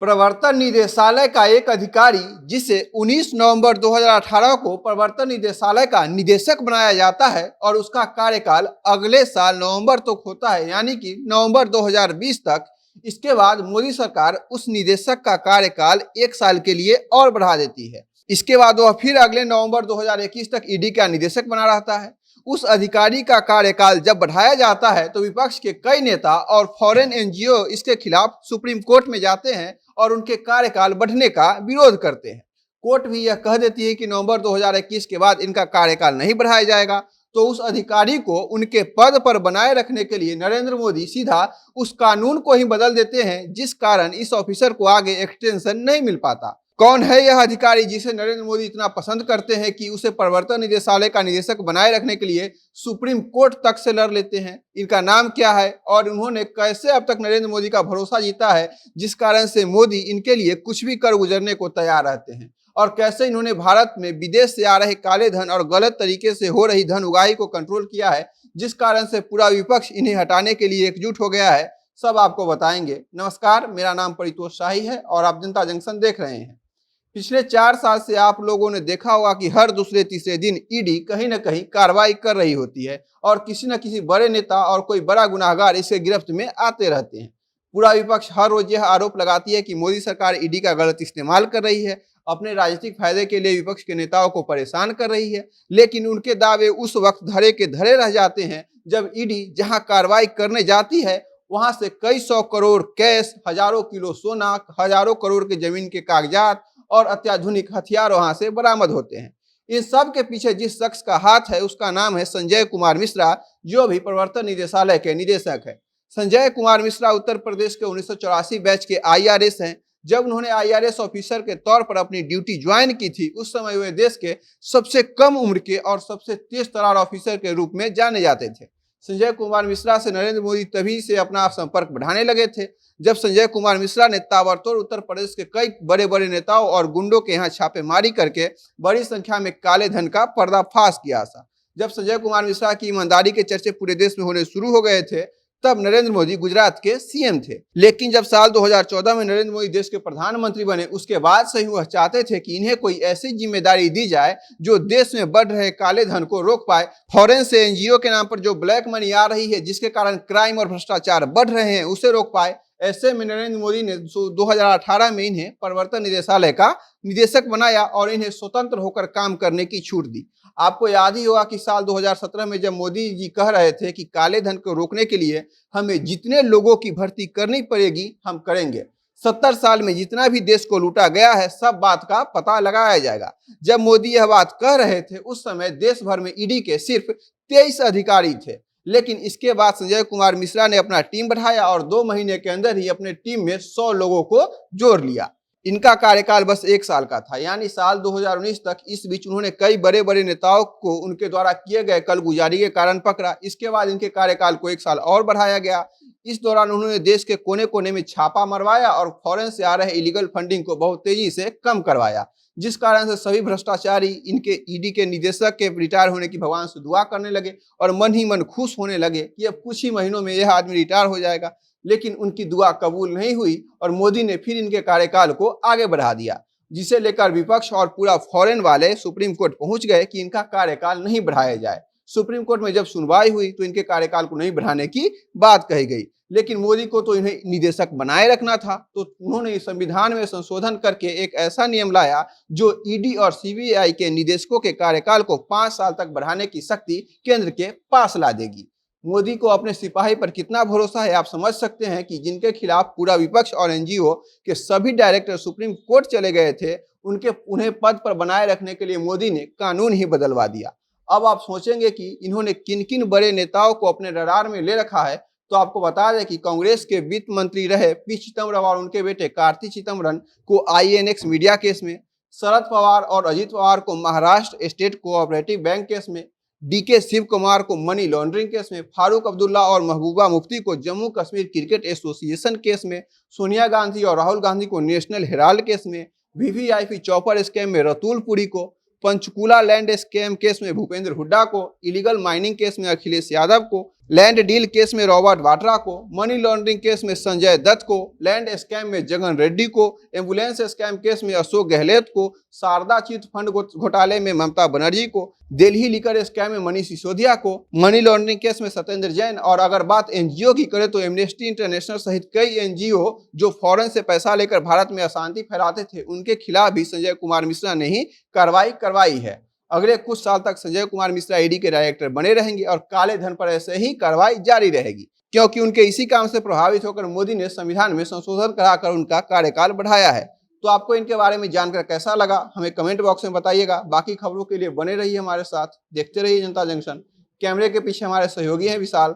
प्रवर्तन निदेशालय का एक अधिकारी जिसे 19 नवंबर 2018 को प्रवर्तन निदेशालय का निदेशक बनाया जाता है और उसका कार्यकाल अगले साल नवंबर तक होता है, यानी कि नवंबर 2020 तक। इसके बाद मोदी सरकार उस निदेशक का कार्यकाल 1 साल के लिए और बढ़ा देती है। इसके बाद वह फिर अगले नवंबर 2021 तक ईडी का निदेशक बना रहता है। उस अधिकारी का कार्यकाल जब बढ़ाया जाता है तो विपक्ष के कई नेता और फॉरेन एनजीओ इसके खिलाफ सुप्रीम कोर्ट में जाते हैं और उनके कार्यकाल बढ़ने का विरोध करते हैं। कोर्ट भी यह कह देती है कि नवंबर 2021 के बाद इनका कार्यकाल नहीं बढ़ाया जाएगा। तो उस अधिकारी को उनके पद पर बनाए रखने के लिए नरेंद्र मोदी सीधा उस कानून को ही बदल देते हैं, जिस कारण इस ऑफिसर को आगे एक्सटेंशन नहीं मिल पाता। कौन है यह अधिकारी जिसे नरेंद्र मोदी इतना पसंद करते हैं कि उसे प्रवर्तन निदेशालय का निदेशक बनाए रखने के लिए सुप्रीम कोर्ट तक से लड़ लेते हैं? इनका नाम क्या है और उन्होंने कैसे अब तक नरेंद्र मोदी का भरोसा जीता है, जिस कारण से मोदी इनके लिए कुछ भी कर गुजरने को तैयार रहते हैं? और कैसे इन्होंने भारत में विदेश से आ रहे काले धन और गलत तरीके से हो रही धन उगाही को कंट्रोल किया है, जिस कारण से पूरा विपक्ष इन्हें हटाने के लिए एकजुट हो गया है? सब आपको बताएंगे। नमस्कार, मेरा नाम परितोष शाही है और आप जनता जंक्शन देख रहे हैं। पिछले 4 साल से आप लोगों ने देखा होगा कि हर दूसरे तीसरे दिन ईडी कहीं न कहीं कार्रवाई कर रही होती है और किसी न किसी बड़े नेता और कोई बड़ा गुनाहगार इसके गिरफ्त में आते रहते हैं। पूरा विपक्ष हर रोज यह आरोप लगाती है कि मोदी सरकार ईडी का गलत इस्तेमाल कर रही है, अपने राजनीतिक फायदे के लिए विपक्ष के नेताओं को परेशान कर रही है। लेकिन उनके दावे उस वक्त धरे के धरे रह जाते हैं जब ईडी जहां कार्रवाई करने जाती है वहां से कई 100 करोड़ कैश, हजारों किलो सोना, हजारों करोड़ के जमीन के कागजात और अत्याधुनिक हथियार वहां से बरामद होते हैं। इन सब के पीछे जिस शख्स का हाथ है उसका नाम है संजय कुमार मिश्रा, जो भी प्रवर्तन निदेशालय के निदेशक है। संजय कुमार मिश्रा उत्तर प्रदेश के 1984 बैच के IRS हैं। जब उन्होंने IRS ऑफिसर के तौर पर अपनी ड्यूटी ज्वाइन की थी, उस समय वे देश के सबसे कम उम्र के और सबसे तेज तर्रार ऑफिसर के रूप में जाने जाते थे। संजय कुमार मिश्रा से नरेंद्र मोदी तभी से अपना संपर्क बढ़ाने लगे थे जब संजय कुमार मिश्रा ने ताबड़तोड़ उत्तर प्रदेश के कई बड़े बड़े नेताओं और गुंडों के यहाँ छापेमारी करके बड़ी संख्या में काले धन का पर्दाफाश किया था। जब संजय कुमार मिश्रा की ईमानदारी के चर्चे पूरे देश में होने शुरू हो गए थे, तब नरेंद्र मोदी गुजरात के सीएम थे। लेकिन जब साल 2014 में नरेंद्र मोदी देश के प्रधानमंत्री बने, उसके बाद से ही वह चाहते थे कि इन्हें कोई ऐसी जिम्मेदारी दी जाए जो देश में बढ़ रहे काले धन को रोक पाए। फॉरेन से एनजीओ के नाम पर जो ब्लैक मनी आ रही है, जिसके कारण क्राइम और भ्रष्टाचार बढ़ रहे हैं, उसे रोक पाए। ऐसे में नरेंद्र मोदी ने 2018 में इन्हें प्रवर्तन निदेशालय का निदेशक बनाया और इन्हें स्वतंत्र होकर काम करने की छूट दी। आपको याद ही होगा कि साल 2017 में जब मोदी जी कह रहे थे कि काले धन को रोकने के लिए हमें जितने लोगों की भर्ती करनी पड़ेगी हम करेंगे। 70 साल में जितना भी देश को लूटा गया है, सब बात का पता लगाया जाएगा। जब मोदी यह बात कह रहे थे, उस समय देश भर में ईडी के सिर्फ 23 अधिकारी थे। लेकिन इसके बाद संजय कुमार मिश्रा ने अपना टीम बढ़ाया और 2 महीने के अंदर ही अपने टीम में 100 लोगों को जोड़ लिया। इनका कार्यकाल बस 1 साल का था, यानी साल 2019 तक। इस बीच उन्होंने कई बड़े बड़े नेताओं को उनके द्वारा किए गए कलगुजारी के कारण पकड़ा। इसके बाद इनके कार्यकाल को 1 साल और बढ़ाया गया। इस दौरान उन्होंने देश के कोने कोने में छापा मरवाया और फॉरेन से आ रहे इलीगल फंडिंग को बहुत तेजी से कम करवाया, जिस कारण से सभी भ्रष्टाचारी इनके ईडी के निदेशक के रिटायर होने की भगवान से दुआ करने लगे और मन ही मन खुश होने लगे कि अब कुछ ही महीनों में यह आदमी रिटायर हो जाएगा। लेकिन उनकी दुआ कबूल नहीं हुई और मोदी ने फिर इनके कार्यकाल को आगे बढ़ा दिया, जिसे लेकर विपक्ष और पूरा फॉरेन वाले सुप्रीम कोर्ट पहुंच गए कि इनका कार्यकाल नहीं बढ़ाया जाए। सुप्रीम कोर्ट में जब सुनवाई हुई तो इनके कार्यकाल को नहीं बढ़ाने की बात कही गई। लेकिन मोदी को तो इन्हें निदेशक बनाए रखना था, तो उन्होंने संविधान में संशोधन करके एक ऐसा नियम लाया जो ईडी और सीबीआई के निदेशकों के कार्यकाल को 5 साल तक बढ़ाने की शक्ति केंद्र के पास ला देगी। मोदी को अपने सिपाही पर कितना भरोसा है आप समझ सकते हैं कि जिनके खिलाफ पूरा विपक्ष और एनजीओ के सभी डायरेक्टर सुप्रीम कोर्ट चले गए थे, उन्हें पद पर बनाए रखने के लिए मोदी ने कानून ही बदलवा दिया। अब आप सोचेंगे कि इन्होंने किन किन बड़े नेताओं को अपने रडार में ले रखा है, तो आपको बता दें कि कांग्रेस के वित्त मंत्री रहे पी चिदम्बरम और उनके बेटे कार्ति चिदम्बरम को INX मीडिया केस में, शरद पवार और अजित पवार को Maharashtra state cooperative bank case में, DK शिव कुमार को मनी लॉन्ड्रिंग केस में, फारूक अब्दुल्ला और महबूबा मुफ्ती को Jammu Kashmir cricket association case में, सोनिया गांधी और राहुल गांधी को नेशनल हेराल्ड केस में, VVIP चौपर स्कैम में रतुल पुरी को, पंचकूला लैंड स्कैम केस में भूपेंद्र हुड्डा को, इलीगल माइनिंग केस में अखिलेश यादव को, लैंड डील केस में रॉबर्ट वाड्रा को, मनी लॉन्ड्रिंग केस में संजय दत्त को, लैंड स्कैम में जगन रेड्डी को, एम्बुलेंस स्कैम केस में अशोक गहलोत को, शारदा चिट फंड घोटाले में ममता बनर्जी को, दिल्ली लीकर स्कैम में मनीष सिसोदिया को, मनी लॉन्ड्रिंग केस में सत्येंद्र जैन, और अगर बात एनजीओ की करें तो एमनेस्टी इंटरनेशनल सहित कई एनजीओ जो फॉरेन से पैसा लेकर भारत में अशांति फैलाते थे, उनके खिलाफ भी संजय कुमार मिश्रा ने ही कार्रवाई करवाई है। अगले कुछ साल तक संजय कुमार मिश्रा ईडी के डायरेक्टर बने रहेंगे और काले धन पर ऐसे ही कार्रवाई जारी रहेगी, क्योंकि उनके इसी काम से प्रभावित होकर मोदी ने संविधान में संशोधन कराकर उनका कार्यकाल बढ़ाया है। तो आपको इनके बारे में जानकर कैसा लगा, हमें कमेंट बॉक्स में बताइएगा। बाकी खबरों के लिए बने रहिए हमारे साथ, देखते रहिए जनता जंक्शन। कैमरे के पीछे हमारे सहयोगी हैं विशाल।